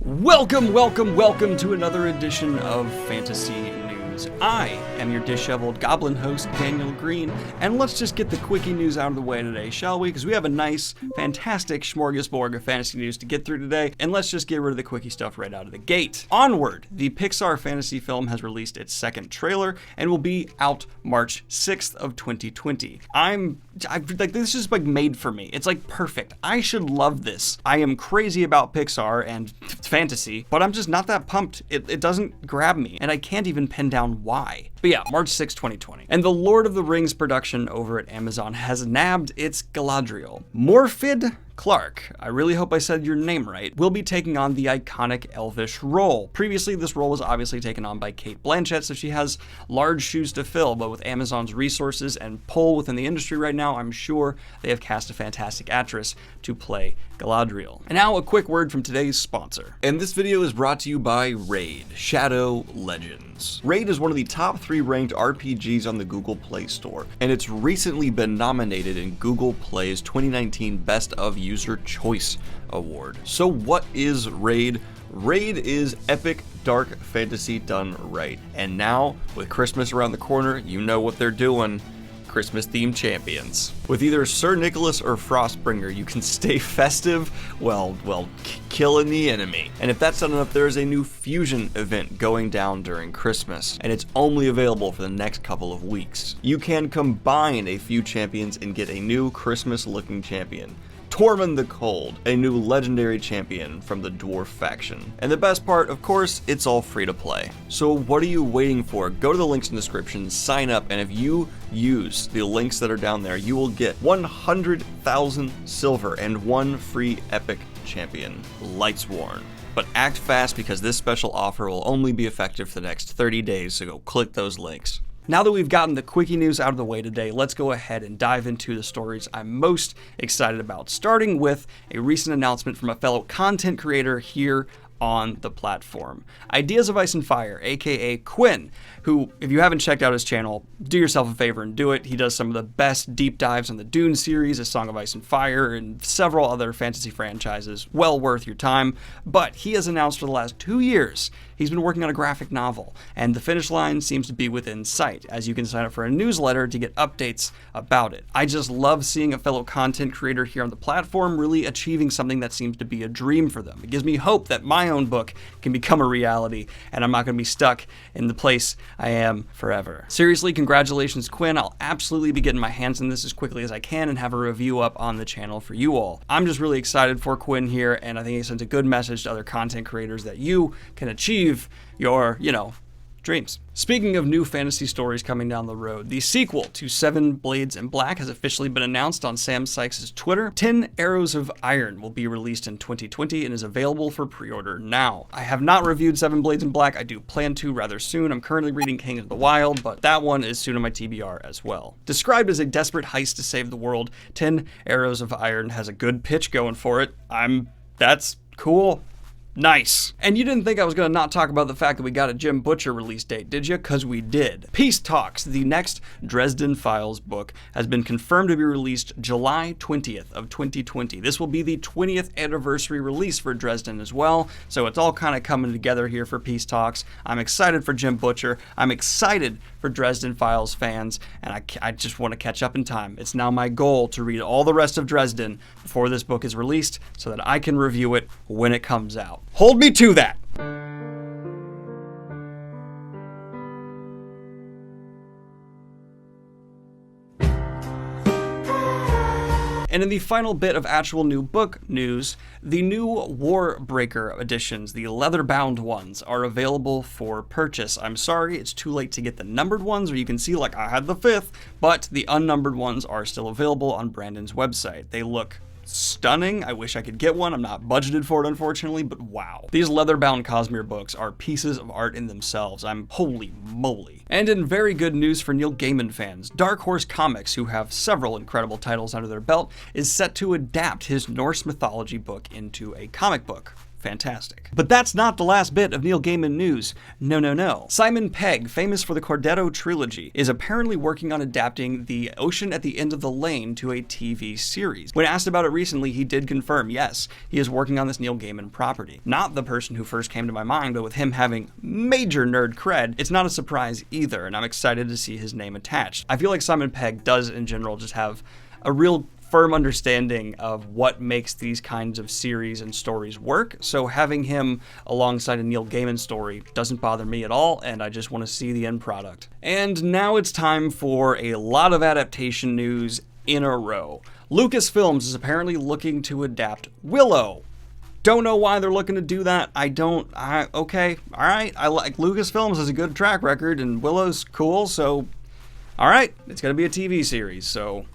Welcome to another edition of Fantasy News. I am your disheveled goblin host, Daniel Greene, and let's just get the quickie news out of the way today, shall we? Because we have a nice, fantastic smorgasbord of fantasy news to get through today, and let's just get rid of the quickie stuff right out of the gate. Onward, the Pixar fantasy film has released its second trailer and will be out March 6th of 2020. This is like made for me. It's like perfect. I should love this. I am crazy about Pixar and fantasy, but I'm just not that pumped. It doesn't grab me, and I can't even pin down why. But yeah, March 6, 2020. And the Lord of the Rings production over at Amazon has nabbed its Galadriel. Morfydd Clark, I really hope I said your name right, will be taking on the iconic elvish role. Previously, this role was obviously taken on by Cate Blanchett, so she has large shoes to fill, but with Amazon's resources and pull within the industry right now, I'm sure they have cast a fantastic actress to play Galadriel. And now a quick word from today's sponsor. And this video is brought to you by Raid, Shadow Legends. Raid is one of the top 3 ranked RPGs on the Google Play Store, and it's recently been nominated in Google Play's 2019 Best of User Choice Award. So what is Raid? Raid is epic dark fantasy done right. And now, with Christmas around the corner, you know what they're doing. Christmas-themed champions. With either Sir Nicholas or Frostbringer, you can stay festive, killing the enemy. And if that's not enough, there is a new fusion event going down during Christmas, and it's only available for the next couple of weeks. You can combine a few champions and get a new Christmas-looking champion. Tormund the Cold, a new legendary champion from the Dwarf faction. And the best part, of course, it's all free to play. So what are you waiting for? Go to the links in the description, sign up, and if you use the links that are down there, you will get 100,000 silver and 1 free epic champion, Lightsworn. But act fast because this special offer will only be effective for the next 30 days, so go click those links. Now that we've gotten the quickie news out of the way today, let's go ahead and dive into the stories I'm most excited about, starting with a recent announcement from a fellow content creator here on the platform. Ideas of Ice and Fire, aka Quinn, who, if you haven't checked out his channel, do yourself a favor and do it. He does some of the best deep dives on the Dune series, A Song of Ice and Fire, and several other fantasy franchises. Well worth your time. But he has announced for the last 2 years he's been working on a graphic novel, and the finish line seems to be within sight, as you can sign up for a newsletter to get updates about it. I just love seeing a fellow content creator here on the platform really achieving something that seems to be a dream for them. It gives me hope that my own book can become a reality, and I'm not going to be stuck in the place I am forever. Seriously, congratulations, Quinn. I'll absolutely be getting my hands on this as quickly as I can and have a review up on the channel for you all. I'm just really excited for Quinn here, and I think he sends a good message to other content creators that you can achieve your, dreams. Speaking of new fantasy stories coming down the road, the sequel to 7 Blades in Black has officially been announced on Sam Sykes' Twitter. 10 Arrows of Iron will be released in 2020 and is available for pre-order now. I have not reviewed 7 Blades in Black. I do plan to rather soon. I'm currently reading King of the Wild, but that one is soon on my TBR as well. Described as a desperate heist to save the world, 10 Arrows of Iron has a good pitch going for it. That's cool. Nice. And you didn't think I was going to not talk about the fact that we got a Jim Butcher release date, did you? Because we did. Peace Talks, the next Dresden Files book, has been confirmed to be released July 20th of 2020. This will be the 20th anniversary release for Dresden as well, so it's all kind of coming together here for Peace Talks. I'm excited for Jim Butcher. I'm excited for Dresden Files fans, and I just want to catch up in time. It's now my goal to read all the rest of Dresden before this book is released so that I can review it when it comes out. Hold me to that. And in the final bit of actual new book news, the new Warbreaker editions, the leather-bound ones, are available for purchase. I'm sorry, it's too late to get the numbered ones, or you can see, like, I had the 5th, but the unnumbered ones are still available on Brandon's website. They look stunning. I wish I could get one. I'm not budgeted for it, unfortunately, but wow. These leather-bound Cosmere books are pieces of art in themselves. Holy moly. And in very good news for Neil Gaiman fans, Dark Horse Comics, who have several incredible titles under their belt, is set to adapt his Norse mythology book into a comic book. fantastic. But that's not the last bit of Neil Gaiman news. No, no, no. Simon Pegg, famous for the Cordero trilogy, is apparently working on adapting The Ocean at the End of the Lane to a TV series. When asked about it recently, he did confirm, yes, he is working on this Neil Gaiman property. Not the person who first came to my mind, but with him having major nerd cred, it's not a surprise either, and I'm excited to see his name attached. I feel like Simon Pegg does, in general, just have a real firm understanding of what makes these kinds of series and stories work, so having him alongside a Neil Gaiman story doesn't bother me at all, and I just want to see the end product. And now it's time for a lot of adaptation news in a row. Lucasfilms is apparently looking to adapt Willow. Don't know why they're looking to do that. Okay, alright, I like Lucasfilms has a good track record, and Willow's cool, so alright, it's gonna be a TV series, so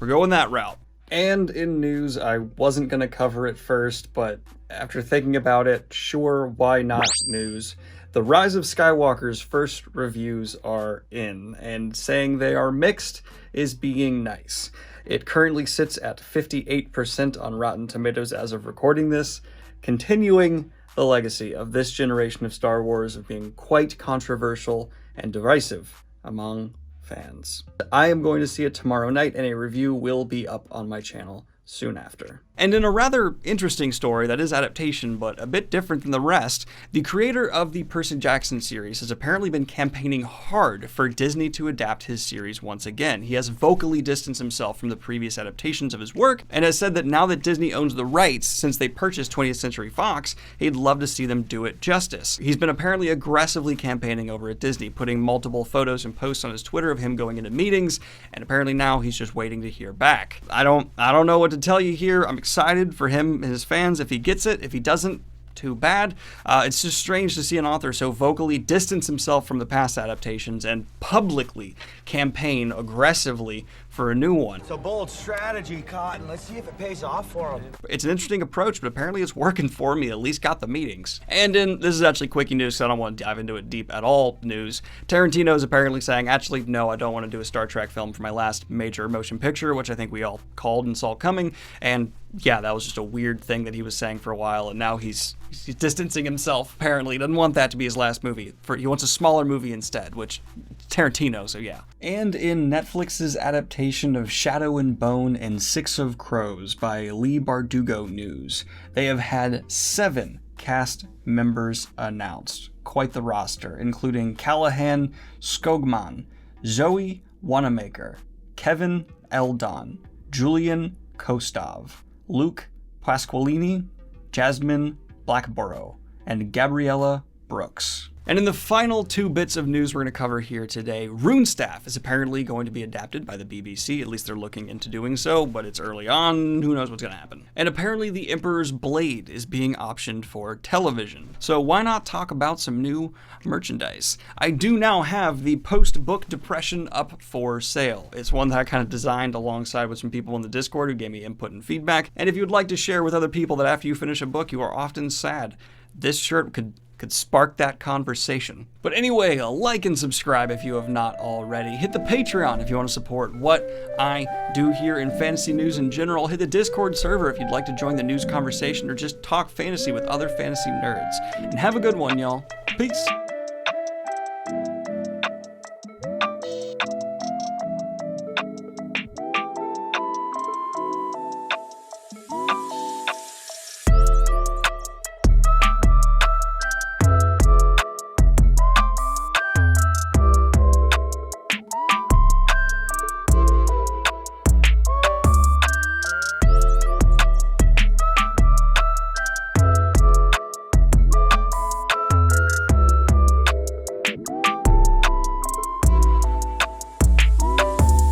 we're going that route. And in news, I wasn't going to cover it first, but after thinking about it, sure, why not news? The Rise of Skywalker's first reviews are in, and saying they are mixed is being nice. It currently sits at 58% on Rotten Tomatoes as of recording this, continuing the legacy of this generation of Star Wars of being quite controversial and divisive among fans. I am going to see it tomorrow night, and a review will be up on my channel soon after. And in a rather interesting story that is adaptation, but a bit different than the rest, the creator of the Percy Jackson series has apparently been campaigning hard for Disney to adapt his series once again. He has vocally distanced himself from the previous adaptations of his work, and has said that now that Disney owns the rights, since they purchased 20th Century Fox, he'd love to see them do it justice. He's been apparently aggressively campaigning over at Disney, putting multiple photos and posts on his Twitter of him going into meetings, and apparently now he's just waiting to hear back. I don't know what to tell you here. I'm excited for him and his fans if he gets it. If he doesn't, too bad. It's just strange to see an author so vocally distance himself from the past adaptations and publicly campaign aggressively for a new one. It's a bold strategy, Cotton. Let's see if it pays off for him. It's an interesting approach, but apparently it's working for me. At least got the meetings. And this is actually quickie news, so I don't want to dive into it deep at all news. Tarantino is apparently saying, actually, no, I don't want to do a Star Trek film for my last major motion picture, which I think we all called and saw coming. And yeah, that was just a weird thing that he was saying for a while, and now he's distancing himself, apparently. He doesn't want that to be his last movie. He wants a smaller movie instead, which Tarantino, so yeah. And in Netflix's adaptation of Shadow and Bone and Six of Crows by Lee Bardugo news, they have had 7 cast members announced. Quite the roster, including Callahan Skogman, Zoe Wanamaker, Kevin Eldon, Julian Kostov, Luke Pasqualini, Jasmine Blackborough, and Gabriella Brooks. And in the final 2 bits of news we're going to cover here today, Runestaff is apparently going to be adapted by the BBC, at least they're looking into doing so, but it's early on, who knows what's going to happen. And apparently The Emperor's Blade is being optioned for television, so why not talk about some new merchandise? I do now have the post-book depression up for sale. It's one that I kind of designed alongside with some people in the Discord who gave me input and feedback, and if you'd like to share with other people that after you finish a book you are often sad, this shirt could spark that conversation. But anyway, like and subscribe if you have not already. Hit the Patreon if you want to support what I do here in fantasy news in general. Hit the Discord server if you'd like to join the news conversation or just talk fantasy with other fantasy nerds. And have a good one, y'all. Peace.